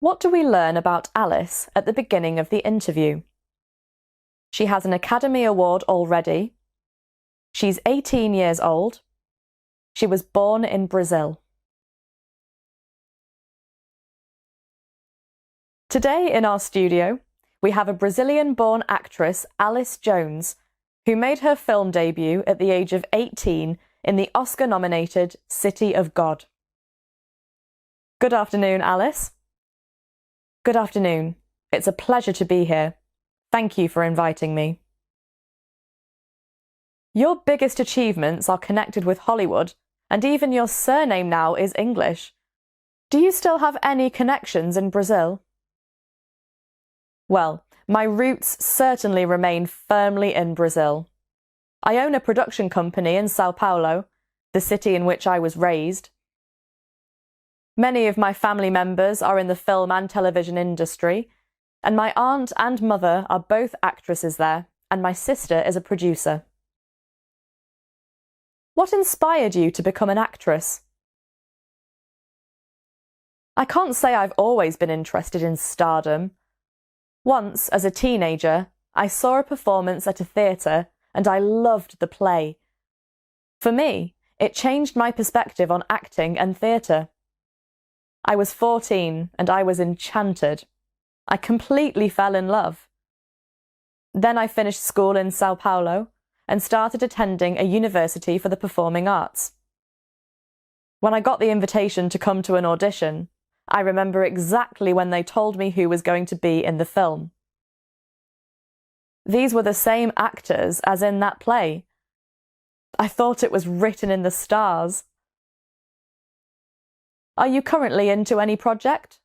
What do we learn about Alice at the beginning of the interview? She has an Academy Award already. She's 18 years old. She was born in Brazil. Today in our studio, we have a Brazilian-born actress, Alice Jones, who made her film debut at the age of 18 in the Oscar-nominated City of God. Good afternoon, Alice. Good afternoon. It's a pleasure to be here. Thank you for inviting me. Your biggest achievements are connected with Hollywood, and even your surname now is English. Do you still have any connections in Brazil? Well, my roots certainly remain firmly in Brazil. I own a production company in São Paulo, the city in which I was raised. Many of my family members are in the film and television industry, and my aunt and mother are both actresses there, and my sister is a producer. What inspired you to become an actress? I can't say I've always been interested in stardom. Once, as a teenager, I saw a performance at a theatre and I loved the play. For me, it changed my perspective on acting and theatre. I was 14 and I was enchanted. I completely fell in love. Then I finished school in São Paulo and started attending a university for the performing arts. When I got the invitation to come to an audition, I remember exactly when they told me who was going to be in the film. These were the same actors as in that play. I thought it was written in the stars. Are you currently into any project?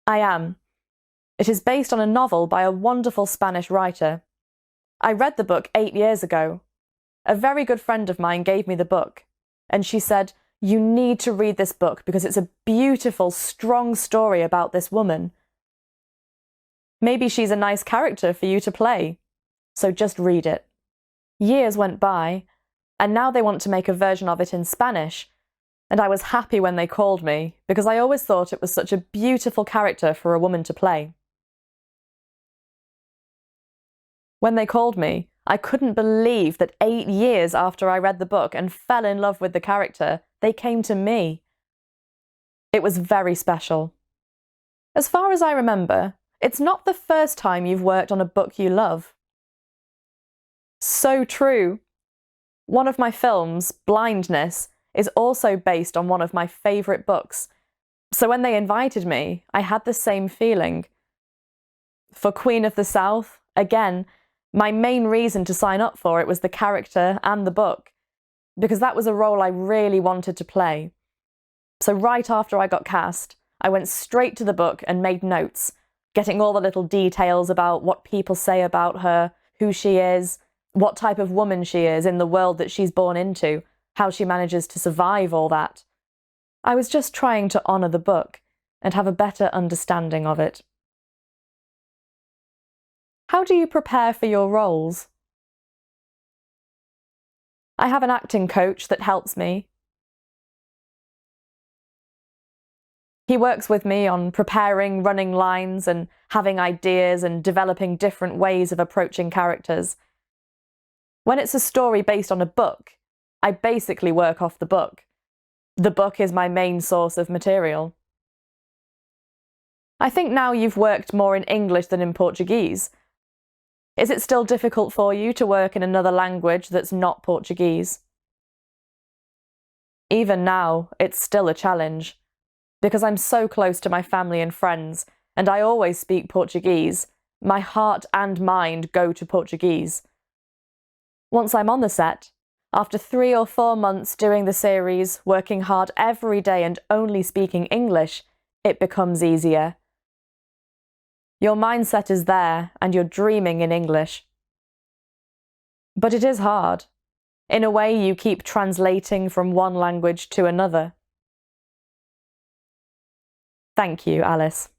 I am. It is based on a novel by a wonderful Spanish writer. I read the book 8 years ago. A very good friend of mine gave me the book, and she said, "You need to read this book because it's a beautiful, strong story about this woman. Maybe she's a nice character for you to play, so just read it." Years went by, and now they want to make a version of it in Spanish, and I was happy when they called me because I always thought it was such a beautiful character for a woman to play. When they called me, I couldn't believe that 8 years after I read the book and fell in love with the character, they came to me. It was very special. As far as I remember, it's not the first time you've worked on a book you love. So true. One of my films, Blindness, is also based on one of my favourite books. So when they invited me, I had the same feeling. For Queen of the South, again, my main reason to sign up for it was the character and the book, because that was a role I really wanted to play. So right after I got cast, I went straight to the book and made notes, getting all the little details about what people say about her, who she is, what type of woman she is in the world that she's born into, how she manages to survive all that. I was just trying to honour the book and have a better understanding of it. How do you prepare for your roles? I have an acting coach that helps me. He works with me on preparing running lines and having ideas and developing different ways of approaching characters. When it's a story based on a book, I basically work off the book. The book is my main source of material. I think now you've worked more in English than in Portuguese. Is it still difficult for you to work in another language that's not Portuguese? Even now, it's still a challenge, because I'm so close to my family and friends, and I always speak Portuguese. My heart and mind go to Portuguese. Once I'm on the set, after 3 or 4 months doing the series, working hard every day and only speaking English, it becomes easier. Your mindset is there and you're dreaming in English. But it is hard. In a way, you keep translating from one language to another. Thank you, Alice.